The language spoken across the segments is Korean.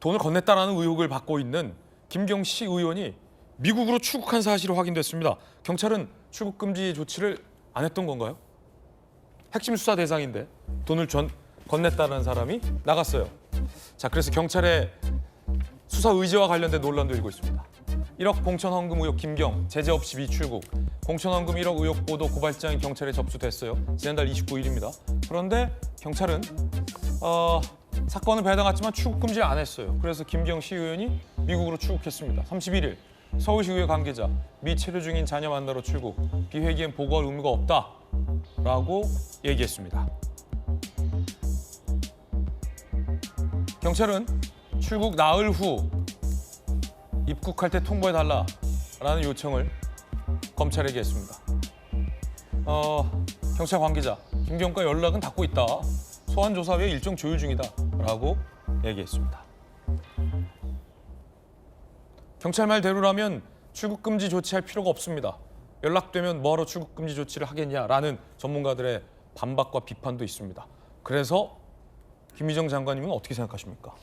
돈을 건넸다라는 의혹을 받고 있는 김경시 의원이 미국으로 출국한 사실이 확인됐습니다. 경찰은 출국 금지 조치를 안 했던 건가요? 핵심 수사 대상인데 돈을 건넸다는 사람이 나갔어요. 자, 그래서 경찰의 수사 의지와 관련된 논란도 일고 있습니다. 1억 공천 헌금 의혹 김경, 제재 없이 미출국. 공천 헌금 1억 의혹 보도 고발장이 경찰에 접수됐어요. 지난달 29일입니다. 그런데 경찰은 사건은 배당했지만 출국 금지를 안 했어요. 그래서 김경시 의원이 미국으로 출국했습니다. 31일 서울시의회 관계자, 미 체류 중인 자녀 만나러 출국, 비회기엔 보고할 의무가 없다라고 얘기했습니다. 경찰은 출국 나흘 후 입국할 때 통보해달라라는 요청을 검찰에게 했습니다. 경찰 관계자, 김경과 연락은 닿고 있다. 소환 조사 외에 일정 조율 중이다라고 얘기했습니다. 경찰 말대로라면 출국 금지 조치할 필요가 없습니다. 연락되면 뭐하러 출국 금지 조치를 하겠냐라는 전문가들의 반박과 비판도 있습니다. 그래서 김희정 장관님은 어떻게 생각하십니까?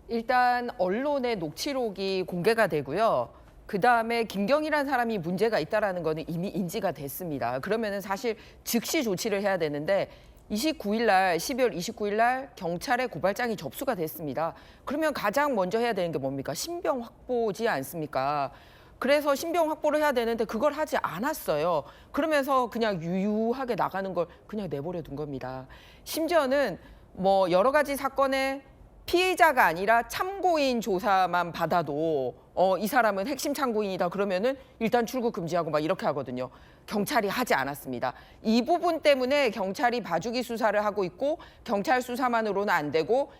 일단 언론의 녹취록이 공개가 되고요. 그다음에 김경이라는 사람이 문제가 있다라는 거는 이미 인지가 됐습니다. 그러면은 사실 즉시 조치를 해야 되는데 12월 29일 날 경찰에 고발장이 접수가 됐습니다. 그러면 가장 먼저 해야 되는 게 뭡니까? 신병 확보지 않습니까? 그래서 신병 확보를 해야 되는데 그걸 하지 않았어요. 그러면서 그냥 유유하게 나가는 걸 그냥 내버려 둔 겁니다. 심지어는 뭐 여러 가지 사건의 피해자가 아니라 참고인 조사만 받아도 이 사람은 핵심 참고인이다 그러면은 일단 출국 금지하고 막 이렇게 하거든요. 경찰이 하지 않았습니다. 이 부분 때문에 경찰이 봐주기 수사를 하고 있고 경찰 수사만으로는 안 되고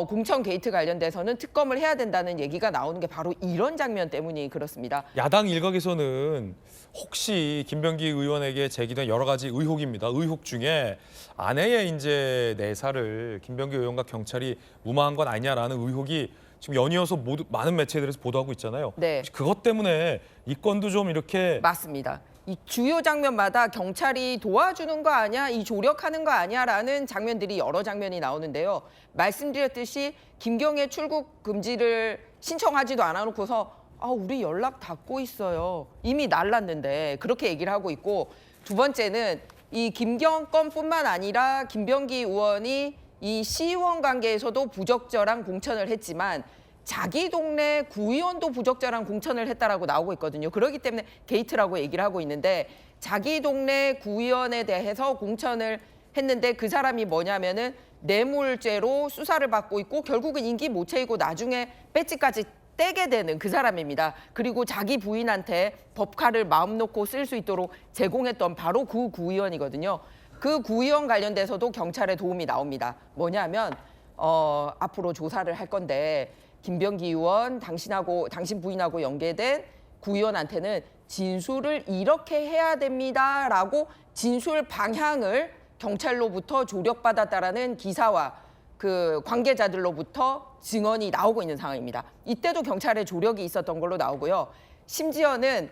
공천 게이트 관련돼서는 특검을 해야 된다는 얘기가 나오는 게 바로 이런 장면 때문이 그렇습니다. 야당 일각에서는 혹시 김병기 의원에게 제기된 여러 가지 의혹입니다. 의혹 중에 아내의 이제 내사를 김병기 의원과 경찰이 무마한 건 아니냐라는 의혹이 지금 연이어서 모두 많은 매체들에서 보도하고 있잖아요. 네. 혹시 그것 때문에 이 건도 좀 이렇게 맞습니다. 이 주요 장면마다 경찰이 도와주는 거 아니야, 이 조력하는 거 아니야라는 장면들이 여러 장면이 나오는데요. 말씀드렸듯이 김경의 출국 금지를 신청하지도 않아놓고서 우리 연락 닿고 있어요. 이미 날랐는데 그렇게 얘기를 하고 있고, 두 번째는 이 김경 건뿐만 아니라 김병기 의원이 이 시의원 관계에서도 부적절한 공천을 했지만 자기 동네 구의원도 부적절한 공천을 했다라고 나오고 있거든요. 그렇기 때문에 게이트라고 얘기를 하고 있는데, 자기 동네 구의원에 대해서 공천을 했는데 그 사람이 뭐냐면은 뇌물죄로 수사를 받고 있고 결국은 임기 못 채이고 나중에 배지까지 떼게 되는 그 사람입니다. 그리고 자기 부인한테 법카를 마음 놓고 쓸 수 있도록 제공했던 바로 그 구의원이거든요. 그 구의원 관련돼서도 경찰의 도움이 나옵니다. 뭐냐면 앞으로 조사를 할 건데 김병기 의원, 당신 부인하고 연계된 구의원한테는 진술을 이렇게 해야 됩니다라고 진술 방향을 경찰로부터 조력받았다라는 기사와 그 관계자들로부터 증언이 나오고 있는 상황입니다. 이때도 경찰의 조력이 있었던 걸로 나오고요. 심지어는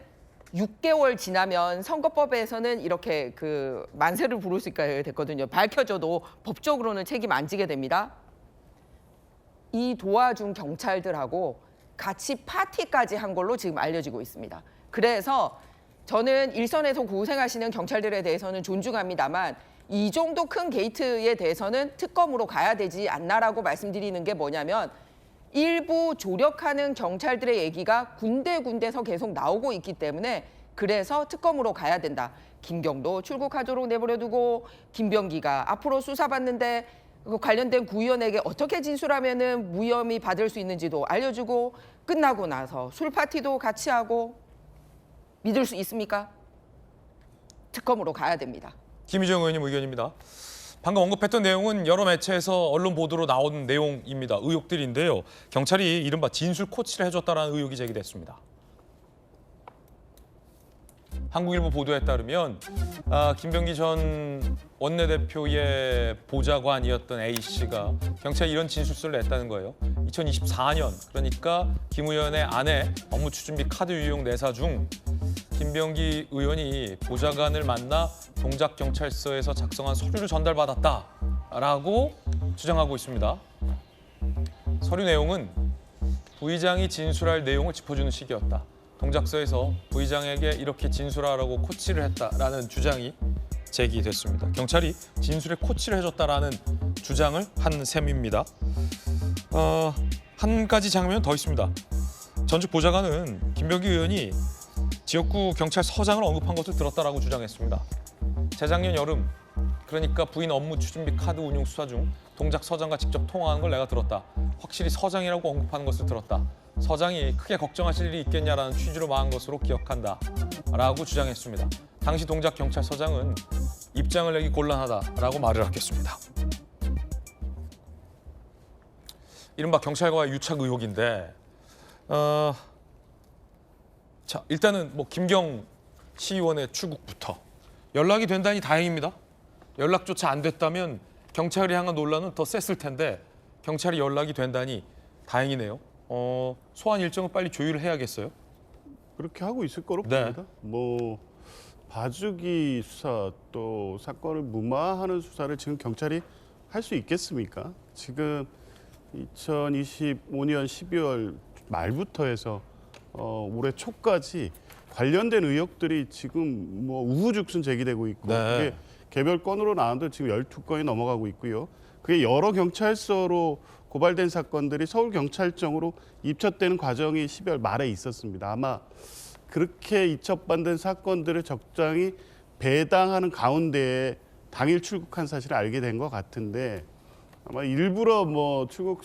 6개월 지나면 선거법에서는 이렇게 그 만세를 부를 수 있게 됐거든요. 밝혀져도 법적으로는 책임 안 지게 됩니다. 이 도와준 경찰들하고 같이 파티까지 한 걸로 지금 알려지고 있습니다. 그래서 저는 일선에서 고생하시는 경찰들에 대해서는 존중합니다만 이 정도 큰 게이트에 대해서는 특검으로 가야 되지 않나라고 말씀드리는 게 뭐냐면, 일부 조력하는 경찰들의 얘기가 군데군데서 계속 나오고 있기 때문에 그래서 특검으로 가야 된다. 김경도 출국하도록 내버려두고 김병기가 앞으로 수사받는데 관련된 구의원에게 어떻게 진술하면은 무혐의 받을 수 있는지도 알려주고, 끝나고 나서 술 파티도 같이 하고, 믿을 수 있습니까? 특검으로 가야 됩니다. 김희정 의원님 의견입니다. 방금 언급했던 내용은 여러 매체에서 언론 보도로 나온 내용입니다. 의혹들인데요. 경찰이 이른바 진술 코치를 해줬다는 의혹이 제기됐습니다. 한국일보 보도에 따르면 김병기 전 원내대표의 보좌관이었던 A씨가 경찰에 이런 진술서를 냈다는 거예요. 2024년, 그러니까 김 의원의 아내 업무 추진비 카드 유용 내사 중 김병기 의원이 보좌관을 만나 동작경찰서에서 작성한 서류를 전달받았다라고 주장하고 있습니다. 서류 내용은 부의장이 진술할 내용을 짚어주는 시기였다. 동작서에서 부의장에게 이렇게 진술하라고 코치를 했다라는 주장이 제기됐습니다. 경찰이 진술에 코치를 해줬다라는 주장을 한 셈입니다. 한 가지 장면은 더 있습니다. 전직 보좌관은 김병기 의원이 지역구 경찰서장을 언급한 것을 들었다라고 주장했습니다. 재작년 여름, 그러니까 부인 업무 추진비 카드 운용 수사 중 동작 서장과 직접 통화한 걸 내가 들었다. 확실히 서장이라고 언급하는 것을 들었다. 서장이 크게 걱정하실 일이 있겠냐라는 취지로 말한 것으로 기억한다. 라고 주장했습니다. 당시 동작 경찰서장은 입장을 내기 곤란하다라고 말을 하겠습니다. 이른바 경찰과의 유착 의혹인데 자, 일단은 뭐 김경 시의원의 출국부터 연락이 된다니 다행입니다. 연락조차 안 됐다면 경찰을 향한 논란은 더 셌을 텐데 경찰이 연락이 된다니 다행이네요. 소환 일정을 빨리 조율을 해야겠어요. 그렇게 하고 있을 거로 네. 봅니다. 뭐 봐주기 수사 또 사건을 무마하는 수사를 지금 경찰이 할 수 있겠습니까? 지금 2025년 12월 말부터 해서 올해 초까지 관련된 의혹들이 지금 뭐 우후죽순 제기되고 있고 네. 그게 개별 건으로 나왔는데 지금 12건이 넘어가고 있고요. 그게 여러 경찰서로 고발된 사건들이 서울경찰청으로 입첩되는 과정이 12월 말에 있었습니다. 아마 그렇게 입첩받은 사건들을 적당히 배당하는 가운데에 당일 출국한 사실을 알게 된 것 같은데 아마 일부러 뭐 출국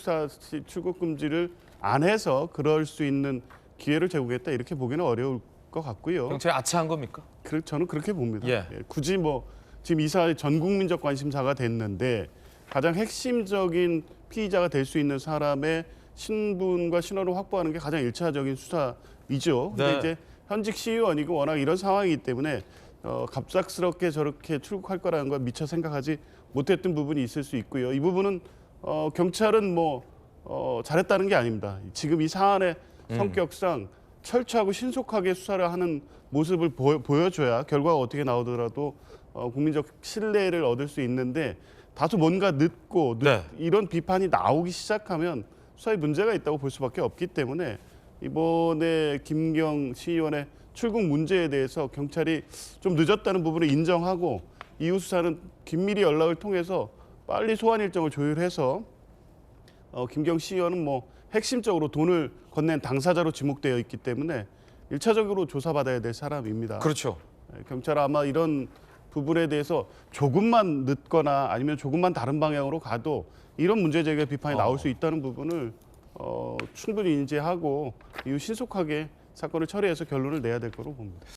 금지를 안 해서 그럴 수 있는 기회를 제공했다 이렇게 보기는 어려울 것 같고요. 경찰이 아차한 겁니까? 저는 그렇게 봅니다. 예. 굳이 뭐 지금 이 사안이 전 국민적 관심사가 됐는데 가장 핵심적인 피의자가 될 수 있는 사람의 신분과 신원을 확보하는 게 가장 일차적인 수사이죠. 근데 네. 이제 현직 시의원이고 워낙 이런 상황이기 때문에 갑작스럽게 저렇게 출국할 거라는 걸 미처 생각하지 못했던 부분이 있을 수 있고요. 이 부분은 경찰은 뭐 잘했다는 게 아닙니다. 지금 이 사안의 성격상 철저하고 신속하게 수사를 하는 모습을 보여줘야 결과가 어떻게 나오더라도 국민적 신뢰를 얻을 수 있는데 다소 뭔가 늦고 네. 이런 비판이 나오기 시작하면 수사에 문제가 있다고 볼 수밖에 없기 때문에 이번에 김경 시의원의 출국 문제에 대해서 경찰이 좀 늦었다는 부분을 인정하고 이후 수사는 긴밀히 연락을 통해서 빨리 소환 일정을 조율해서 김경 시의원은 뭐 핵심적으로 돈을 건넨 당사자로 지목되어 있기 때문에 1차적으로 조사받아야 될 사람입니다. 그렇죠. 경찰은 아마 이런 부분에 대해서 조금만 늦거나 아니면 조금만 다른 방향으로 가도 이런 문제 제기의 비판이 나올 수 있다는 부분을 충분히 인지하고 이후 신속하게 사건을 처리해서 결론을 내야 될 거로 봅니다.